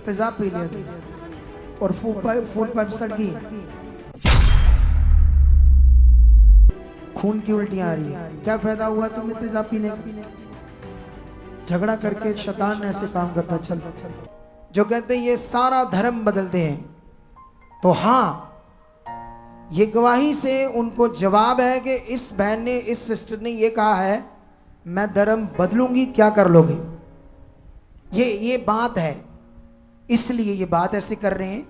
तेजाब पी लिया था और फूड पाइप सड़ गई, खून की उल्टियां आ रही है, क्या फायदा हुआ तुम्हें तेजाब पीने का? झगड़ा करके शैतान ऐसे काम करता। चल जो कहते हैं ये सारा धर्म बदलते हैं, तो हाँ ये गवाही से उनको जवाब है कि इस बहन ने, इस सिस्टर ने ये कहा है मैं धर्म बदलूंगी, क्या कर लोगे? ये बात है, इसलिए ये बात ऐसे कर रहे हैं।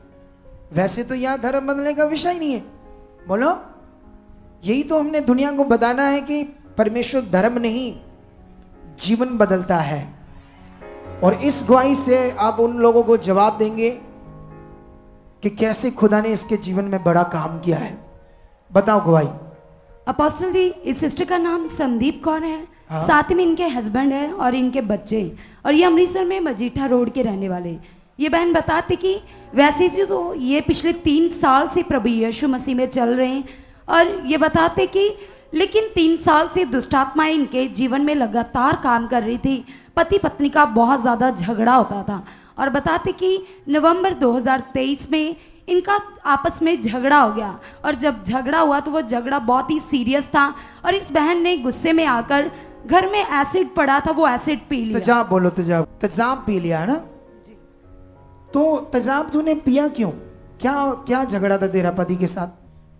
वैसे तो यहां धर्म बदलने का विषय ही नहीं है। बोलो, यही तो हमने दुनिया को बताना है कि परमेश्वर धर्म नहीं जीवन बदलता है। और इस गवाही से आप उन लोगों को जवाब देंगे कि कैसे खुदा ने इसके जीवन में बड़ा काम किया है। बताओ गवाही। अपोस्टल जी, इस सिस्टर का नाम संदीप कौर है। हाँ? साथ में इनके हस्बैंड है और इनके बच्चे, और ये अमृतसर में मजीठा रोड के रहने वाले। ये बहन बताती कि वैसे तो ये पिछले 3 साल से प्रभु यीशु मसीह में चल रहे हैं, और ये बताते कि लेकिन 3 साल से दुष्टात्माएं इनके जीवन में लगातार काम कर रही थी। पति पत्नी का बहुत ज़्यादा झगड़ा होता था, और बताते कि नवंबर 2023 में इनका आपस में झगड़ा हो गया, और जब झगड़ा हुआ तो वो झगड़ा बहुत ही सीरियस था, और इस बहन ने गुस्से में आकर घर में एसिड पड़ा था, वो एसिड पी लिया। तेजाब बोलो, तेजाब। तेजाब पी लिया है ना जी। तो तेजाब तूने पिया क्यों? क्या क्या झगड़ा था तेरा पति के साथ?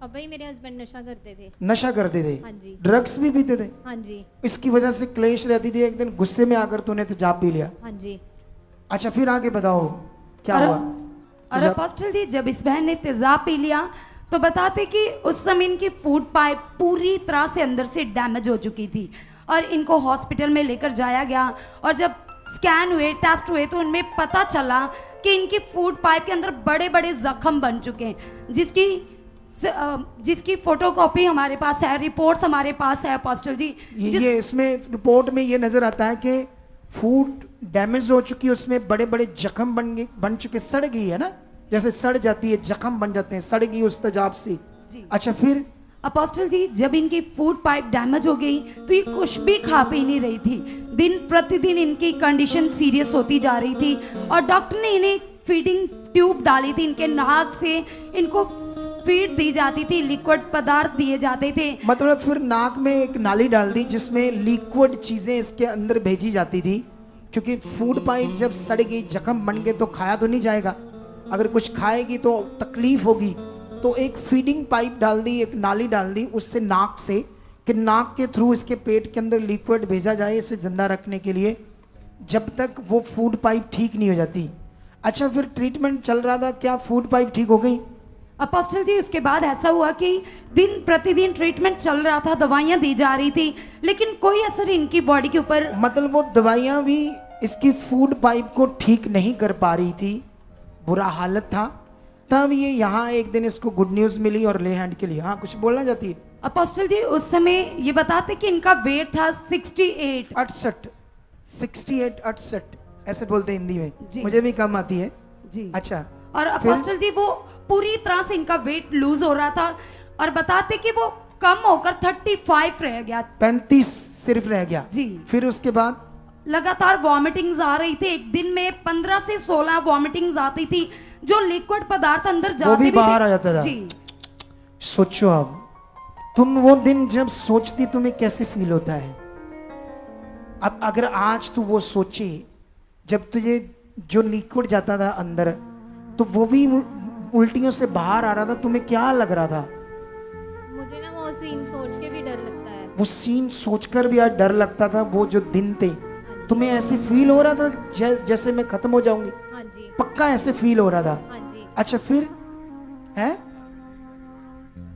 अब भाई मेरे हस्बैंड नशा करते थे। नशा करते थे? हाँ जी। ड्रग्स भी पीते थे? हाँ जी। इसकी वजह से क्लेश रहती थी, एक दिन गुस्से में आकर तूने तेजाब पी लिया? हाँ जी। अच्छा, फिर आगे बताओ क्या हुआ? और अपोस्टल जी, जब इस बहन ने तेजाब पी लिया तो बताते कि उस समय इनकी फूड पाइप पूरी तरह से अंदर से डैमेज हो चुकी थी, और इनको हॉस्पिटल में लेकर जाया गया, और जब स्कैन हुए, टेस्ट हुए, तो उनमें पता चला कि इनकी फूड पाइप के अंदर बड़े बड़े जख्म बन चुके हैं, जिसकी फोटोकॉपी हमारे पास है, रिपोर्ट्स हमारे पास है अपोस्टल जी। ये इसमें रिपोर्ट में ये नजर आता है कि फूड डैमेज हो चुकी है, उसमें बड़े बड़े जख्म बन चुके, सड़ गई है ना, जैसे सड़ जाती है, जख्म बन जाते हैं, सड़ गई उस तेजाब से। अच्छा, फिर अपोस्टल जी, जब इनकी फूड पाइप डैमेज हो गई तो ये कुछ भी खा पी नहीं रही थी। दिन प्रतिदिन इनकी कंडीशन सीरियस होती जा रही थी, और डॉक्टर ने इन्हें फीडिंग ट्यूब डाली थी, इनके नाक से इनको फीड दी जाती थी, लिक्विड पदार्थ दिए जाते थे। मतलब फिर नाक में एक नाली डाल दी जिसमें लिक्विड चीजें इसके अंदर भेजी जाती थी, क्योंकि फूड पाइप जब सड़ गई, जख्म बन गए तो खाया तो नहीं जाएगा, अगर कुछ खाएगी तो तकलीफ होगी, तो एक फीडिंग पाइप डाल दी, एक नाली डाल दी उससे, नाक से, कि नाक के थ्रू इसके पेट के अंदर लिक्विड भेजा जाए इसे जिंदा रखने के लिए, जब तक वो फूड पाइप ठीक नहीं हो जाती। अच्छा, फिर ट्रीटमेंट चल रहा था, क्या फूड पाइप ठीक हो गई? अपोस्टल जी, उसके बाद ऐसा हुआ कि दिन प्रतिदिन ट्रीटमेंट चल रहा था, दवाइयां दी जा रही थी, लेकिन कोई असर इनकी बॉडी के ऊपर। मतलब वो दवाइयां भी इसकी फूड पाइप को ठीक नहीं कर पा रही थी, बुरा हालत था। तब ये यहाँ एक दिन इसको गुड न्यूज मिली और ले हैंड के लिए। हाँ, कुछ बोलना चाहती है? अपोस्टल जी, उस समय ये बताते कि इनका वेट था 68 ऐसे बोलते हैं हिंदी में, जी। मुझे भी कम आती है जी। अच्छा, और अपोस्टल जी, वो पूरी तरह से इनका वेट लूज हो रहा था, और बताते कि वो कम होकर 35 रह गया, 35 सिर्फ रह गया जी। फिर उसके बाद लगातार वॉमिटिंग्स आ रही थी, एक दिन में 15 से 16 वॉमिटिंग्स आती थी, जो लिक्विड पदार्थ अंदर जाते वो भी बाहर आ जाता था जी। सोचो, अब तुम वो दिन जब सोचती तुम्हें कैसे फील होता है? अब अगर आज तू वो सोचे, जब तुझे जो लिक्विड जाता था अंदर, तो वो भी उल्टियों से बाहर आ रहा था, तुम्हें क्या लग रहा था? मुझे ना वो सीन सोच के भी डर लगता है। वो सीन सोचकर भी यार डर लगता था। वो जो दिन थे, तुम्हें ऐसे फील हो रहा था जैसे मैं खत्म हो जाऊंगी? हाँ जी। पक्का ऐसे फील हो रहा था? हाँ जी। अच्छा, फिर है?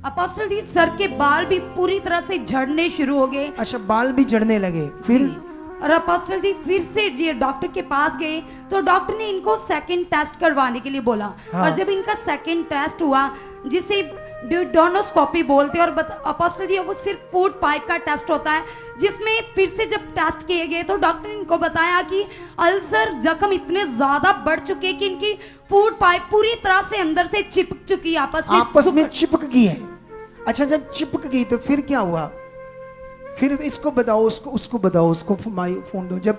अपोस्टल जी, सर के बाल भी पूरी तरह से झड़ने शुरू हो गए। अच्छा, बाल भी झड़ने लगे फिर? और अपोस्टल जी, फिर से ये डॉक्टर के पास गए, तो डॉक्टर ने इनको सेकंड टेस्ट करवाने के लिए बोला। हाँ। और जब इनका सेकंड टेस्ट हुआ, जिसे ड्यूडेनोस्कोपी बोलते हैं, और अपोस्टल जी, वो सिर्फ फूड पाइप का टेस्ट होता है, जिसमें फिर से जब टेस्ट किए गए तो डॉक्टर ने इनको बताया कि अल्सर जख्म इतने ज्यादा बढ़ चुके कि इनकी फूड पाइप पूरी तरह से अंदर से चिपक चुकी है, आपस में चिपक गई है। अच्छा, जब चिपक गई तो फिर क्या हुआ? फिर इसको बताओ, उसको बताओ, उसको फोन दो। जब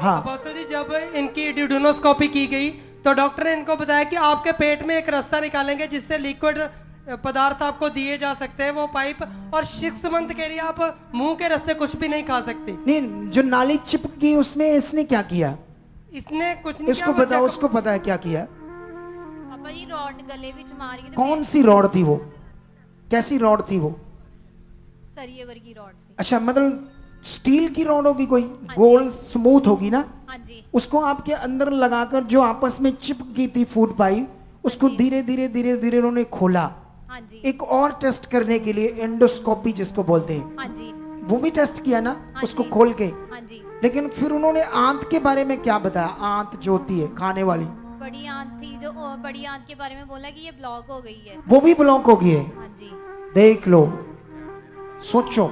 हाँ अपोस्टल जी, जब इनकी ड्यूडेनोस्कोपी की गई तो डॉक्टर ने इनको बताया कि आपके पेट में एक रास्ता निकालेंगे जिससे लिक्विड पदार्थ आपको दिए जा सकते हैं, वो पाइप, और 6 मंथ के लिए आप मुंह के रास्ते कुछ भी नहीं खा सकती। नहीं, जो नाली चिपकी उसमें इसने क्या किया? इसने कुछ नहीं इसको किया, बताओ, बच्चे उसको पता है क्या किया? पापा जी रॉड गले विच मार के कौन सी रॉड थी वो? कैसी रॉड थी वो? सरिये वर्गी रॉड से। अच्छा, मतलब स्टील की रॉड होगी कोई, गोल स्मूथ होगी ना? हाँ जी। उसको आपके अंदर लगाकर जो आपस में चिपकी थी फूड पाइप, उसको धीरे धीरे धीरे धीरे उन्होंने खोला। हाँ जी। एक और टेस्ट करने के लिए, एंडोस्कोपी जिसको बोलते हैं, हाँ जी। वो भी टेस्ट किया ना हाँ उसको जी। खोल के। हाँ जी। लेकिन फिर उन्होंने आंत के बारे में क्या बताया? आंत जो होती है खाने वाली, बड़ी आंत थी, जो बड़ी आंत के बारे में बोला कि ये ब्लॉक हो गई है। वो भी ब्लॉक हो गई है। हाँ जी। देख लो, सोचो।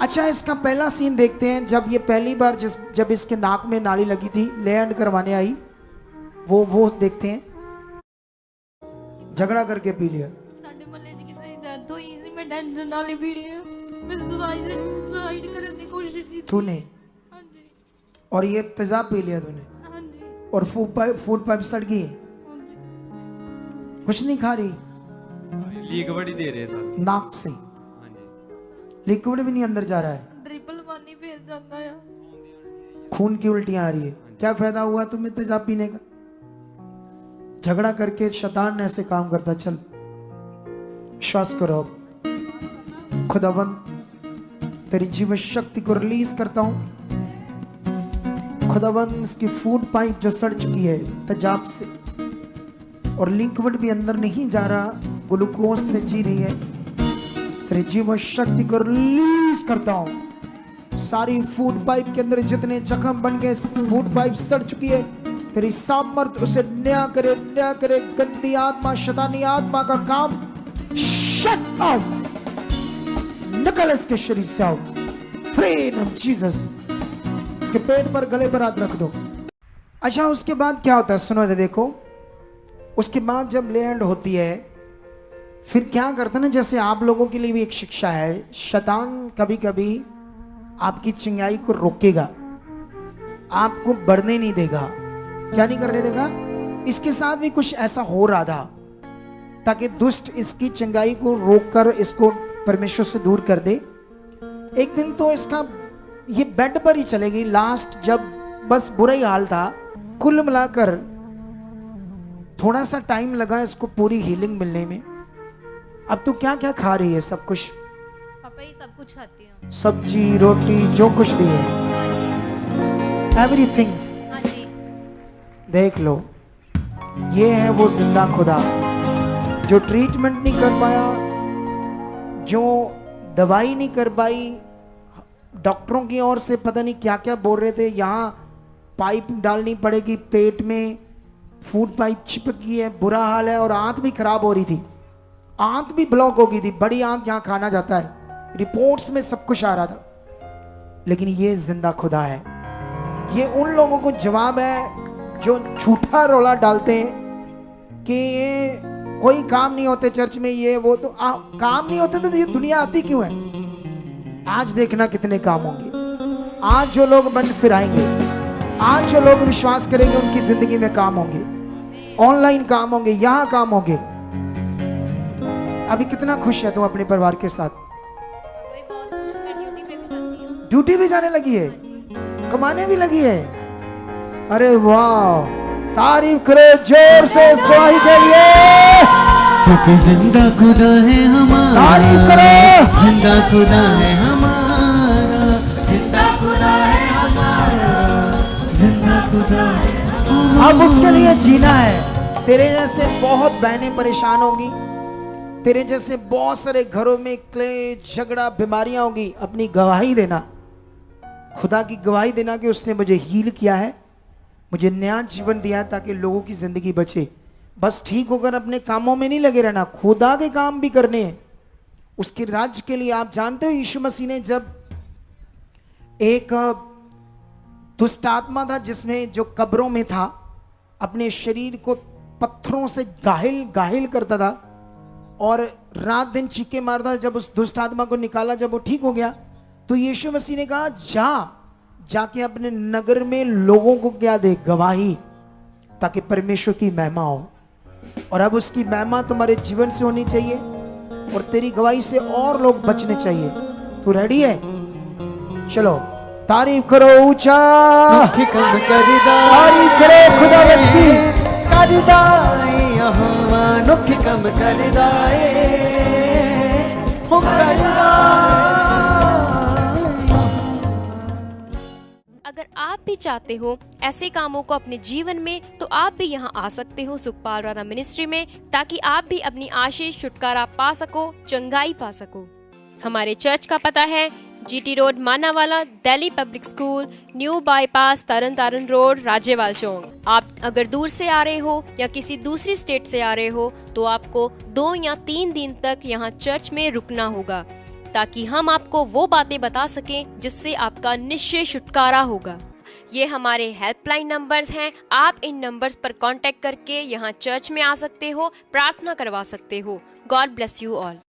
अच्छा, इसका पहला सीन देखते हैं, जब ये पहली बार जब इसके नाक में नाली लगी थी, लैंड करवाने आई, वो देखते हैं। झगड़ा करके पी लिया। ਸਾਡੇ ਮੱਲੇ 'ਚ ਕਿਸੇ ਦੀ ਡੈਥ ਹੋਈ ਸੀ, ਮੈਂ ਟੈਨਸ਼ਨ ਨਾਲ ਹੀ ਪੀ ਲਿਆ। ਮੈਂ ਸੁਸਾਈਡ ਕਰਨ ਦੀ ਕੋਸ਼ਿਸ਼ ਕੀਤੀ। तूने? हाँ जी। और ये तेजाब पी लिया तूने? हाँ जी। और फूड पाइप सड़ गई? हाँ जी। कुछ नहीं खा रही? लिक्विड ही दे रहे सर। नाक से हाँ जी। लिक्विड भी नहीं अंदर जा रहा है, ट्रिपल पानी फेर जाता है। खून की उल्टियां आ रही है। क्या फायदा हुआ तुम्हें तेजाब पीने का? झगड़ा करके शैतान ऐसे काम करता। चल विश्वास करो, खुदावंद तेरी जीवन शक्ति को रिलीज करता हूं। खुदावंद इसकी फूड पाइप जो सड़ चुकी है तेजाब से, और लिक्विड भी अंदर नहीं जा रहा, ग्लूकोज से जी रही है, तेरी जीवन शक्ति को रिलीज करता हूं। सारी फूड पाइप के अंदर जितने जख्म बन गए, फूड पाइप सड़ चुकी है, तेरी सामर्थ उसे नया करे, नया करे। गंदी आत्मा, शैतानी आत्मा का काम शट आउट, निकल इसके शरीर से आउट, फ्री इन जीसस। इसके पेट पर, गले पर हाथ रख दो। अच्छा, उसके बाद क्या होता है सुनो, देखो। उसके बाद जब लैंड होती है, फिर क्या करता है ना, जैसे आप लोगों के लिए भी एक शिक्षा है, शैतान कभी कभी आपकी चिंगाई को रोकेगा, आपको बढ़ने नहीं देगा। क्या नहीं करने देगा? इसके साथ भी कुछ ऐसा हो रहा था, ताकि दुष्ट इसकी चिंगाई को रोककर इसको परमेश्वर से दूर कर दे। एक दिन तो इसका ये बेड पर ही चलेगी। लास्ट जब बस बुरा ही हाल था, कुल मिलाकर थोड़ा सा टाइम लगा इसको पूरी हीलिंग मिलने में। अब तो क्या क्या खा रही है? सब कुछ? पापा ये सब कुछ खाती हूँ। सब्जी, रोटी, जो कुछ भी है, एवरीथिंग्स। हाँ जी। देख लो, ये है वो जिंदा खुदा जो ट्रीटमेंट नहीं कर पाया, जो दवाई नहीं कर पाई, डॉक्टरों की ओर से पता नहीं क्या क्या बोल रहे थे, यहाँ पाइप डालनी पड़ेगी पेट में, फूड पाइप चिपकी है, बुरा हाल है, और आंत भी खराब हो रही थी, आंत भी ब्लॉक हो गई थी, बड़ी आंत जहाँ खाना जाता है, रिपोर्ट्स में सब कुछ आ रहा था। लेकिन ये जिंदा खुदा है। ये उन लोगों को जवाब है जो झूठा रोला डालते हैं कि ये कोई काम नहीं होते चर्च में, ये वो, तो काम नहीं होते तो ये दुनिया आती क्यों है? आज देखना कितने काम होंगे। आज जो लोग मन फिराएंगे, आज जो लोग विश्वास करेंगे, उनकी जिंदगी में काम होंगे, ऑनलाइन काम होंगे, यहां काम होंगे। अभी कितना खुश है तुम अपने परिवार के साथ? वही बहुत खुश, मैं ड्यूटी पे भी जाती हूँ। ड्यूटी भी जाने लगी है, कमाने भी लगी है। अरे वाह, तारीफ करो जोर से इस गवाही के लिए, क्योंकि जिंदा खुदा है हमारा। तारीफ करो। जिंदा खुदा है हमारा, जिंदा खुदा है हमारा, जिंदा खुदा है हमारा। अब उसके लिए जीना है। तेरे जैसे बहुत बहनें परेशान होंगी, तेरे जैसे बहुत सारे घरों में क्लेश, झगड़ा, बीमारियां होंगी। अपनी गवाही देना, खुदा की गवाही देना कि उसने मुझे हील किया है, मुझे नया जीवन दिया है, ताकि लोगों की जिंदगी बचे। बस ठीक होकर अपने कामों में नहीं लगे रहना, खुदा के काम भी करने हैं, उसके राज्य के लिए। आप जानते हो यीशु मसीह ने, जब एक दुष्ट आत्मा था जिसमें, जो कब्रों में था, अपने शरीर को पत्थरों से गाहिल गाहिल करता था और रात दिन चीखे मारता था, जब उस दुष्ट आत्मा को निकाला, जब वो ठीक हो गया, तो यीशु मसीह ने कहा जाके अपने नगर में लोगों को क्या दे? गवाही। ताकि परमेश्वर की महिमा हो। और अब उसकी महिमा तुम्हारे जीवन से होनी चाहिए और तेरी गवाही से और लोग बचने चाहिए। तू रेडी है? चलो तारीफ करो ऊंचा, कम करदा तारीफ करो खुदावंद की। करदा यहोवा नुख कम करदा हो करदा। अगर आप भी चाहते हो ऐसे कामों को अपने जीवन में, तो आप भी यहाँ आ सकते हो सुखपाल राणा मिनिस्ट्री में, ताकि आप भी अपनी आशीष छुटकारा पा सको, चंगाई पा सको। हमारे चर्च का पता है GT road Manawala, Delhi public school, new bypass, Tarn Taran road, Rajewal Chowk. आप अगर दूर से आ रहे हो या किसी दूसरी स्टेट से आ रहे हो तो आपको 2 या 3 दिन तक यहाँ चर्च में रुकना होगा, ताकि हम आपको वो बातें बता सकें जिससे आपका निश्चय छुटकारा होगा। ये हमारे हेल्पलाइन नंबर्स हैं। आप इन नंबर्स पर कांटेक्ट करके यहाँ चर्च में आ सकते हो, प्रार्थना करवा सकते हो। God bless you all.